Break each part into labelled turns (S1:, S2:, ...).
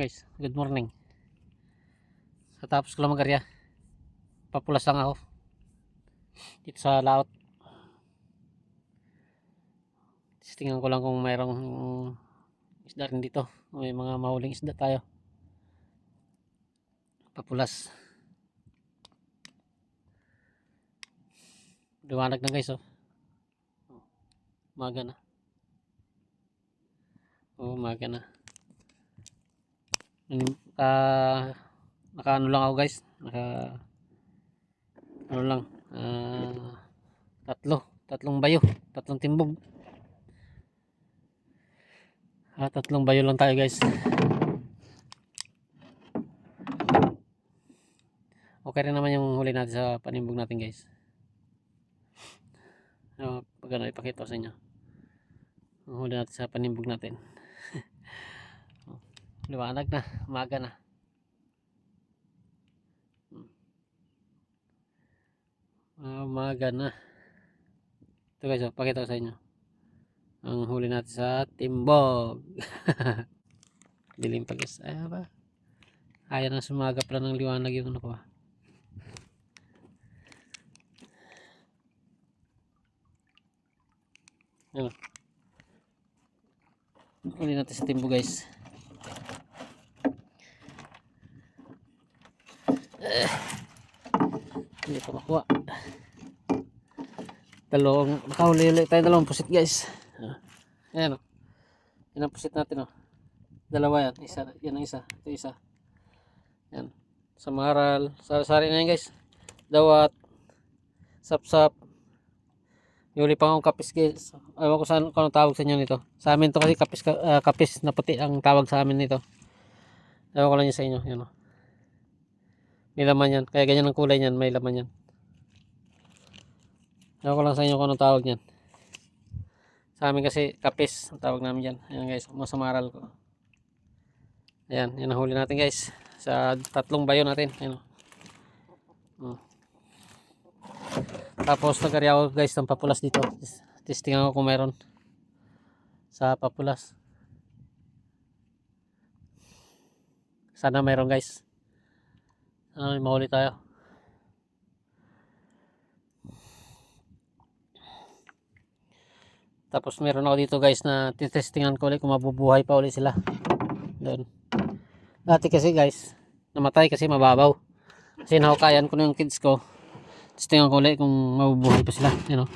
S1: Guys, good morning. Sa tapos ko lang mag-arya, papulas lang ako dito sa laot. Tingnan ko lang kung mayroong isda rin dito. May mga mahuling isda tayo. Papulas. Liwanag na guys, oh. Umaga na. Umaga na. Naka ano lang ako guys. Ano lang. Tatlong bayo. Tatlong timbog. Tatlong bayo lang tayo guys. Okay rin naman yung huli natin sa panimbog natin guys. Pag ano, ipakita ko sa inyo. Ang huli natin sa panimbog natin. Liwanag na, umaga na. Umaga na. Ito guys, pakita ko sa inyo. Ang huli natin sa timbog. Dilim pa guys. Ay ba? Ayaw na sumaga pala ng liwanag yung ano ko. Ano? Huli natin sa timbog guys. Hindi ko makuha. Nakahuli ulit tayo dalawang pusit guys. Ayan o. Yan ang pusit natin o. Dalawa yan. Isa, yan ang isa. Ito isa. Yan. Samaral. Sari na yan guys. Dawat. Sapsap. Yung uli pa akong kapis guys. Ewan ko saan kung tawag sa inyo nito. Sa amin to kasi kapis na puti ang tawag sa amin nito. Ewan ko lang yun sa inyo. Yan o. May laman yan. Kaya ganyan ang kulay niyan. May laman yan. Ewan ko lang sa inyo kung anong tawag niyan. Sa amin kasi kapis ang tawag namin dyan. Ayan guys. Masamaral ko. Ayan. Yan ang huli natin guys. Sa tatlong bayo natin. Ayan. Tapos nag-arya ako guys ng papulas dito. Testingan ko kung meron sa papulas. Sana meron guys. Sana may mahuli tayo. Tapos meron ako dito guys na titestingan ko ulit kung mabubuhay pa ulit sila. Doon. Dati kasi guys, namatay kasi mababaw. Kasi nahukayan ko na yung kids ko. Testingan ko ulit kung mabubuhay pa sila. Yan o.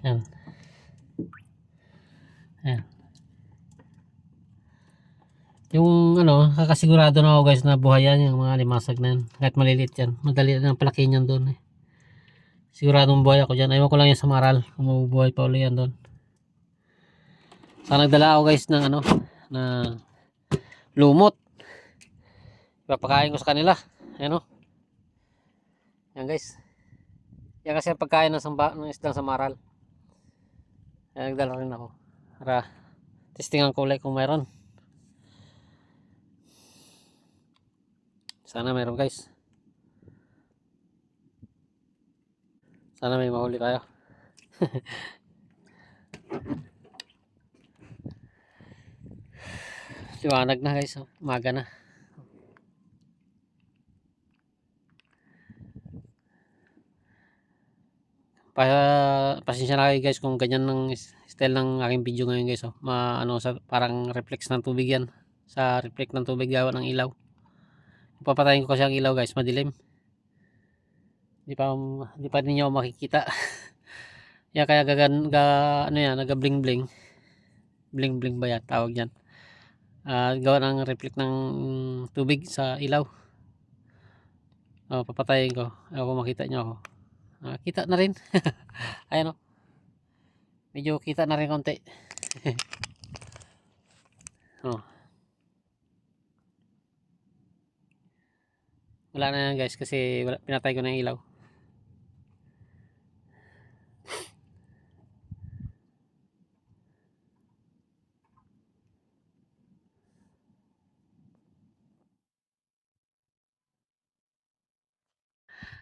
S1: Yan. Yan. Yung ano, kakasigurado na ako guys na buhay yan. Yung mga limasag na yan. Kahit malilit yan. Madali na ang palaki yan doon eh. Siguradong buhay ako dyan. Ayaw ko lang yung samaral. Kung mabubuhay pa ulit yan doon. Sana nagdala ako guys ng ano, na lumot. Ipapakain ko sa kanila. Ayan o. Yan guys. Yan kasi ang pagkain ng isdang samaral. Yan nagdala rin ako. Para testingan ko ulit kung mayroon. Sana mayroon guys. Sana may mahuli tayo. Liwanag na guys. Umaga na. Pasensya na kayo guys kung ganyan ng style ng aking video ngayon guys. Parang reflex ng tubig yan. Sa reflect ng tubig gawa ng ilaw. Papatayin ko kasi ang ilaw guys. Madilim. Hindi pa ninyo makikita. Yan kaya naga bling bling. Bling bling ba yan? Tawag yan. Gawa ng reflect ng tubig sa ilaw. Papatayin ko. Ako makita nyo ako. Kita na rin. Ayan o. Medyo kita na rin konti. Wala na yan guys kasi pinatay ko na yung ilaw.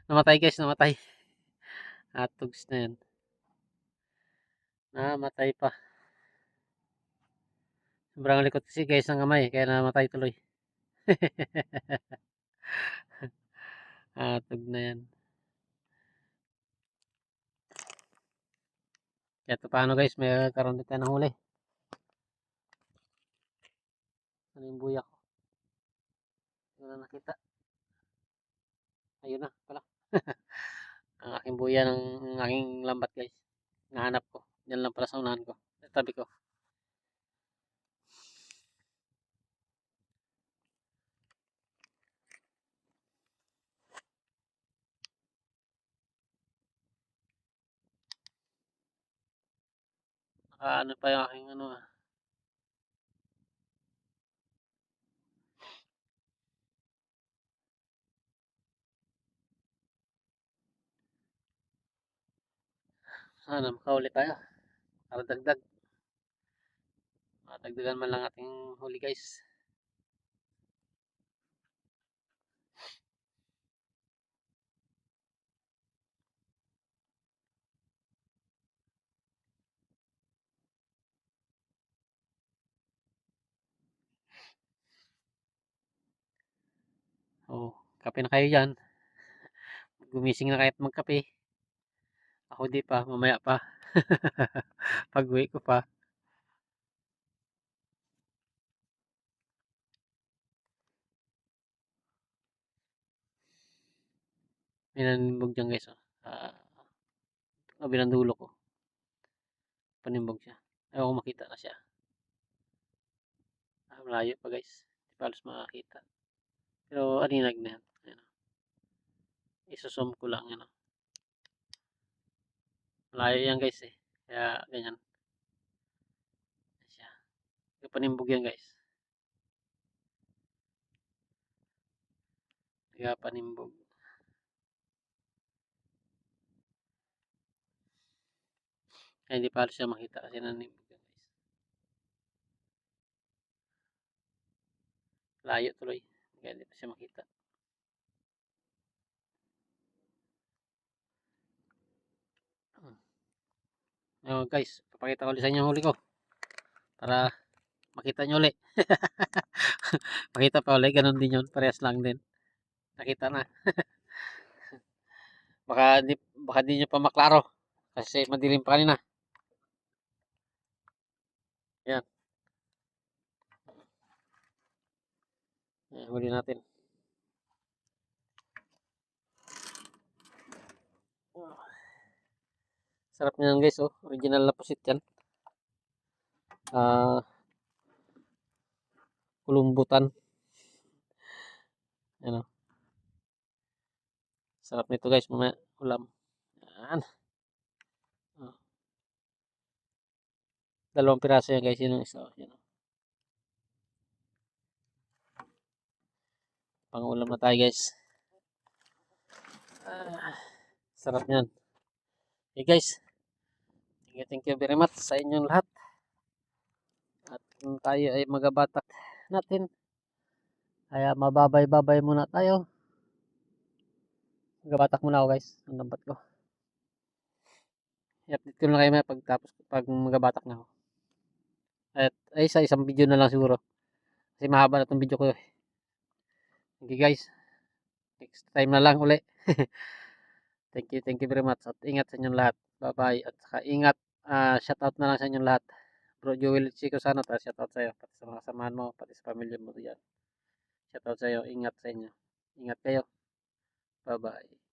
S1: Namatay guys, namatay. Atugs na yan. Namatay pa. Sobrang likot kasi guys ng kamay, kaya namatay tuloy. Atog na yan. Kaya ito paano guys, may karoon din tayo ng huli. Ano yung buya ko? Hindi na nakita. Ayun na pala. Ang aking buya ng aking lambat guys. Nahanap ko. Diyan lang pala sa unahan ko. Sa tabi ko. Ano pa yung aking ano ah. Sana makaulit tayo. Para dagdag. Dagdagan man lang ating huli guys. Oh, kape na kayo dyan. Gumising na kahit magkape. Ako di pa, mamaya pa. Pag uwi ko pa. May nanimbog dyan guys. Oh. Kabilang dulo ko. Panimbog siya. Ayaw ko makita na siya. Malayo pa guys. Di pa halos makakita. Pero aninag na yan. Ayan. Isusum ko lang. Ano. Malayo yan guys eh. Kaya ganyan. Siya. Panimbog yan guys. Kaya panimbog. Kaya hindi pa halos siya makita kasi nanimbog yan guys. Layo tuloy. Kaya hindi pa siya makita. Ayun guys, papakita ko ulit sa inyo yung huli ko. Para makita nyo ulit. Makita pa ulit, ganun din yun. Parehas lang din. Nakita na. Baka di nyo pa maklaro. Kasi madilim pa kanina. Yan. Yan, huli natin. Sarap niyan guys, oh. Original na pusit yan. Kulumbutan. Ano. Sarap nito guys, mamaya ulam. Yan. Oh. Dalawang piraso yan guys, yun ang isa. Yan. Pang-ulam na tayo guys. Sarap niyan. Okay guys. Thank you very much sa inyong lahat. At kung tayo ay magabatak natin, kaya mababay-babay muna tayo. Magabatak muna ako guys, ang lambat ko. I-update ko na kayo pag magabatak na ako. At ay sa isang video na lang siguro. Kasi mahaba na itong video ko. Okay guys, next time na lang uli. Thank you very much. At ingat sa inyong lahat. Bye-bye. At saka ingat, shoutout na lang sa inyong lahat. Bro Joel Chico sana, shoutout sa iyo. Pati sa mga samahan mo, pati sa pamilya mo diyan. Shoutout sa iyo. Ingat sa inyo. Ingat kayo. Bye-bye.